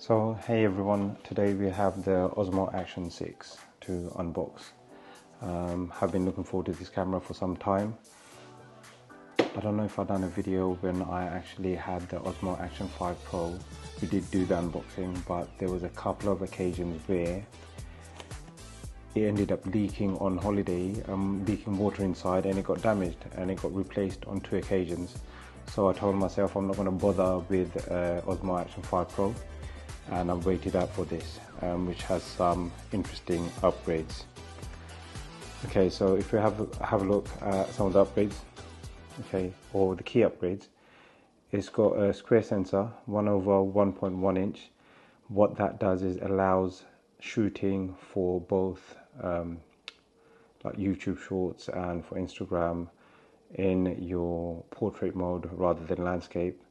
So hey everyone, today we have the Osmo Action 6 to unbox. Have been looking forward to this camera for some time. I don't know if I've done a video when I actually had the Osmo Action 5 Pro. We did do the unboxing, but there was a couple of occasions where it ended up leaking on holiday, leaking water inside, and it got damaged and it got replaced on 2 occasions. So I told myself I'm not going to bother with Osmo Action 5 Pro, and I've waited out for this, which has some interesting upgrades. Okay, so if we have a look at some of the upgrades, okay, or the key upgrades, it's got a square sensor, 1/1.1 inch. What that does is allows shooting for both like YouTube Shorts and for Instagram in your portrait mode rather than landscape,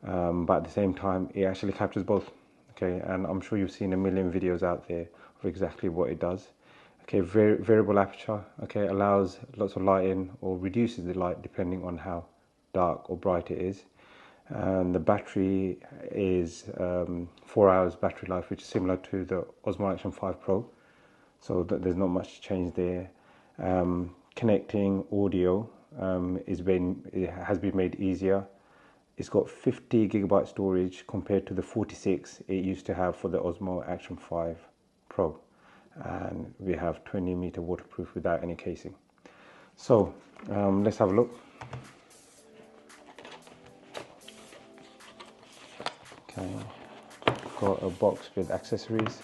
but at the same time it actually captures both. Okay, and I'm sure you've seen a million videos out there of exactly what it does. Okay, variable aperture, okay, allows lots of light in or reduces the light depending on how dark or bright it is. And the battery is 4 hours battery life, which is similar to the Osmo Action 5 Pro, so there's not much change there. Connecting audio it has been made easier. It's got 50 gigabyte storage compared to the 46 it used to have for the Osmo Action 5 Pro, and we have 20-meter waterproof without any casing. So let's have a look. Okay, got a box with accessories,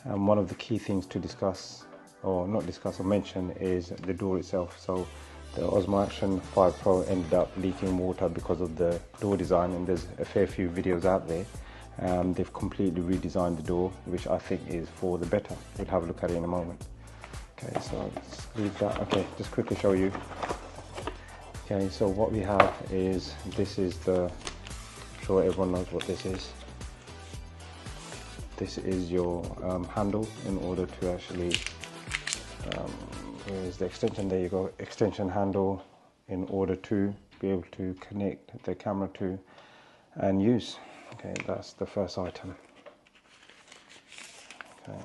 and one of the key things to discuss, or not discuss or mention, is the door itself. So the Osmo Action 5 Pro ended up leaking water because of the door design, and there's a fair few videos out there. They've completely redesigned the door, which I think is for the better. We'll have a look at it in a moment. Okay, so let's leave that. Okay, just quickly show you. Okay, so what we have is, this is the, I'm sure everyone knows what this is. This is your handle in order to actually, where's the extension? There you go, extension handle in order to be able to connect the camera to and use. Okay, that's the first item. Okay,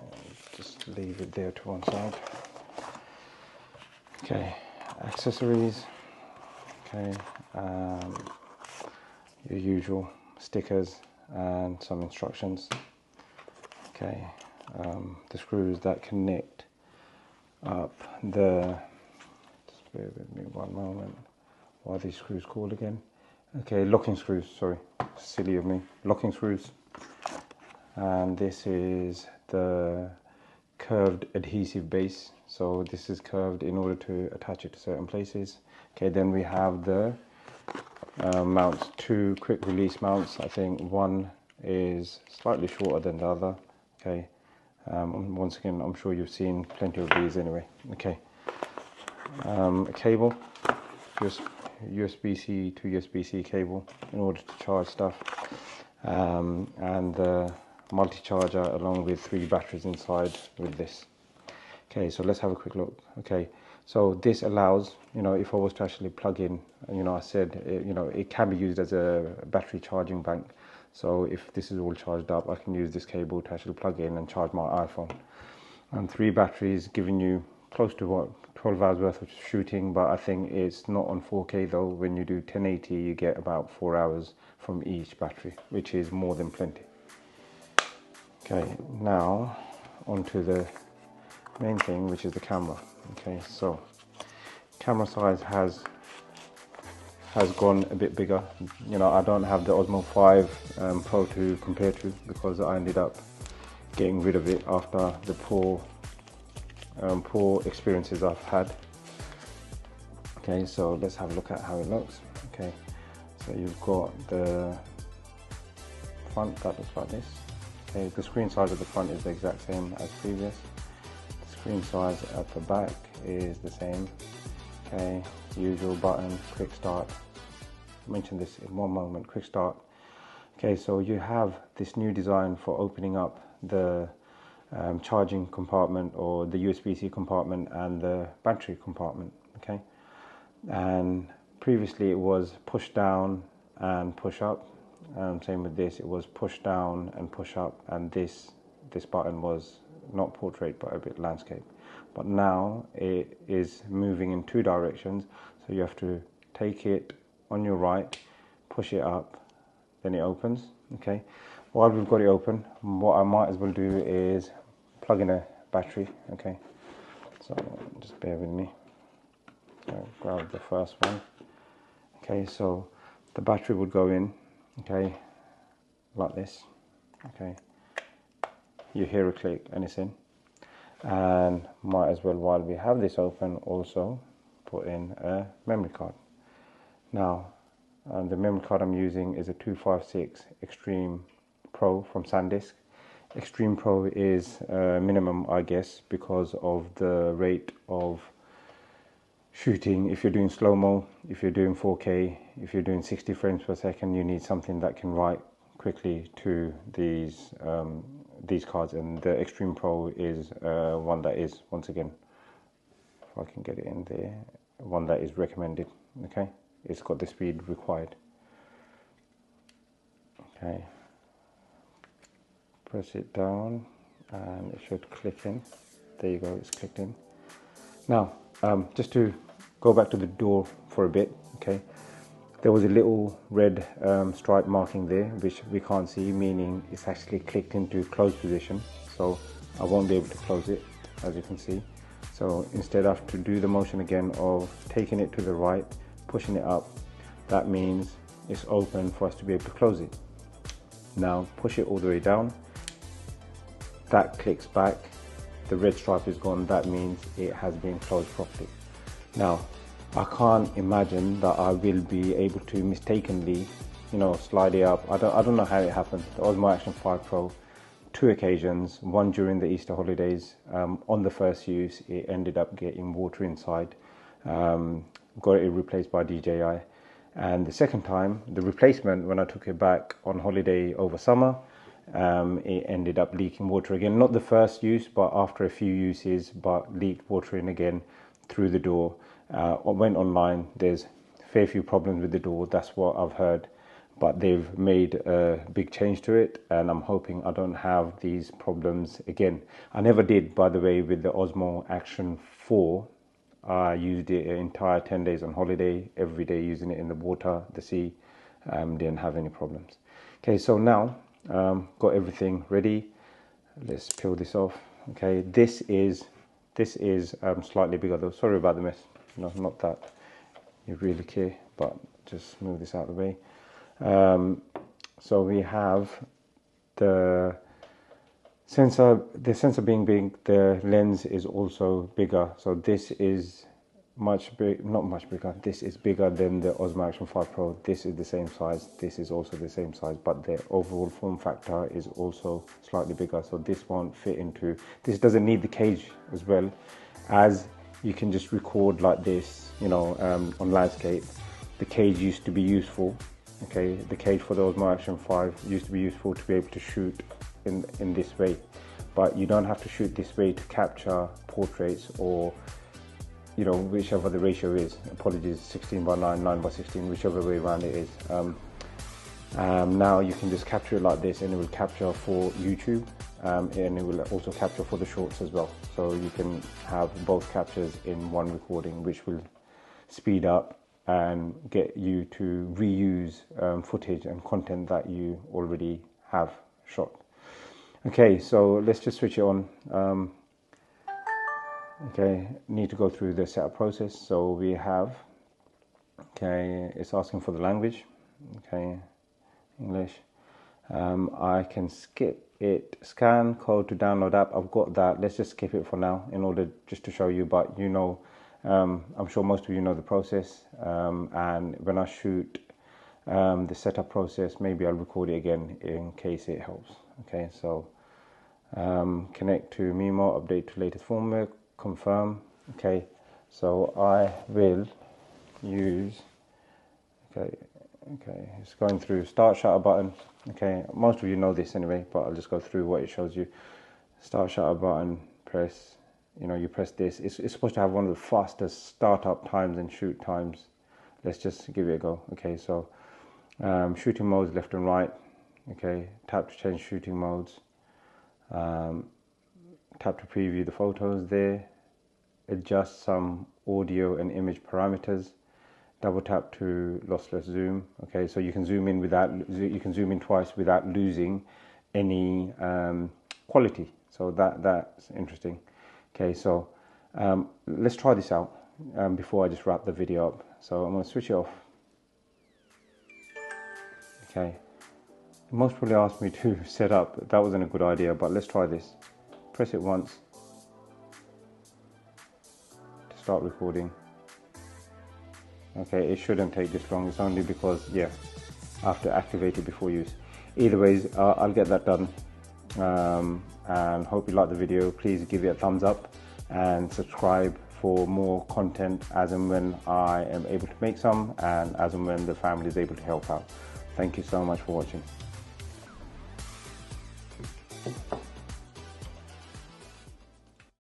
just leave it there to one side. Okay, accessories. Okay, your usual stickers and some instructions. Okay, the screws that connect up the, just bear with me one moment. What are these screws called again? Okay, locking screws, sorry, silly of me, locking screws. And this is the curved adhesive base, so this is curved in order to attach it to certain places. Okay, then we have the mounts, 2 quick release mounts. I think one is slightly shorter than the other. Okay, once again, I'm sure you've seen plenty of these anyway. Okay, a cable, just USB-C to USB-C cable in order to charge stuff, and the multi-charger along with 3 batteries inside with this. Okay, so let's have a quick look. Okay, so this allows, if I was to actually plug in, I said, it can be used as a battery charging bank. So if this is all charged up, I can use this cable to actually plug in and charge my iPhone. And 3 batteries giving you close to 12 hours worth of shooting, but I think it's not on 4K though. When you do 1080, you get about 4 hours from each battery, which is more than plenty. Okay, now onto the main thing, which is the camera. Okay, so camera size has gone a bit bigger. I don't have the Osmo 5 Pro to compare to, because I ended up getting rid of it after the poor experiences I've had. Okay, so let's have a look at how it looks. Okay, so you've got the front that looks like this. Okay, the screen size of the front is the exact same as previous. The screen size at the back is the same. Okay, usual button, quick start. I'll mention this in one moment, quick start. Okay, so you have this new design for opening up the charging compartment, or the USB-C compartment, and the battery compartment. Okay, and previously it was push down and push up, Same with this, it was push down and push up, and this button was not portrait but a bit landscape. But now it is moving in two directions, so you have to take it on your right, push it up, then it opens. Okay, while we've got it open, what I might as well do is plug in a battery. Okay, so just bear with me. So grab the first one. Okay, so the battery would go in, okay, like this. Okay, you hear a click and it's in. And might as well, while we have this open, also put in a memory card. Now, the memory card I'm using is a 256 Extreme Pro from SanDisk. Extreme Pro is minimum, I guess, because of the rate of shooting. If you're doing slow-mo, if you're doing 4K, if you're doing 60 frames per second, you need something that can write quickly to these cards, and the Extreme Pro is one that is, once again, if I can get it in there, one that is recommended. Okay, it's got the speed required. Okay, press it down and it should click in. There you go, it's clicked in. Now, just to go back to the door for a bit, okay, there was a little red stripe marking there, which we can't see, meaning it's actually clicked into closed position. So I won't be able to close it, as you can see. So instead I have to do the motion again of taking it to the right, pushing it up. That means it's open for us to be able to close it. Now push it all the way down. That clicks back. The red stripe is gone. That means it has been closed properly. Now, I can't imagine that I will be able to mistakenly, slide it up. I don't know how it happened. The Osmo Action 5 Pro, 2 occasions, one during the Easter holidays. On the first use, it ended up getting water inside. Got it replaced by DJI. And the second time, the replacement, when I took it back on holiday over summer, it ended up leaking water again. Not the first use, but after a few uses, but leaked water in again through the door. I went online, there's a fair few problems with the door, that's what I've heard, but they've made a big change to it, and I'm hoping I don't have these problems again. I never did, by the way, with the Osmo Action 4. I used it an entire 10 days on holiday, every day using it in the water, the sea, didn't have any problems. Okay, so now, got everything ready. Let's peel this off. Okay, this is slightly bigger though. Sorry about the mess. No, not that you really care, but just move this out of the way. So we have the sensor being big, the lens is also bigger. So this is not much bigger. This is bigger than the Osmo Action 5 Pro. This is the same size. This is also the same size, but the overall form factor is also slightly bigger. So this won't fit into. This doesn't need the cage as well, as you can just record like this, on landscape. The cage used to be useful. Okay, the cage for the Osmo Action 5 used to be useful to be able to shoot in this way, but you don't have to shoot this way to capture portraits or whichever the ratio is. Apologies, 16:9, 9:16, whichever way around it is. Now you can just capture it like this, and it will capture for YouTube, and it will also capture for the shorts as well. So you can have both captures in one recording, which will speed up and get you to reuse footage and content that you already have shot. Okay, so let's just switch it on. Okay, need to go through the setup process. So we have, okay, it's asking for the language. Okay, English. I can skip it. Scan code to download app. I've got that. Let's just skip it for now in order just to show you, but I'm sure most of you know the process. And when I shoot the setup process, maybe I'll record it again in case it helps. Okay, so connect to Mimo, update to latest firmware, confirm. Okay, so I will use, okay, it's going through start shutter button. Okay, most of you know this anyway, but I'll just go through what it shows you. Start shutter button, press, you press this. It's supposed to have one of the fastest startup times and shoot times. Let's just give it a go. Okay, so Shooting modes left and right. Okay, tap to change shooting modes. Tap to preview the photos there. Adjust some audio and image parameters. Double tap to lossless zoom. Okay, so you can zoom in twice without losing any quality. So that's interesting. Okay, so let's try this out before I just wrap the video up. So I'm going to switch it off. Okay, most probably asked me to set up. That wasn't a good idea, but let's try this. Press it once to start recording. Okay, it shouldn't take this long. It's only because, yeah, I have to activate it before use. Either ways, I'll get that done. And hope you like the video. Please give it a thumbs up and subscribe for more content as and when I am able to make some, and as and when the family is able to help out. Thank you so much for watching.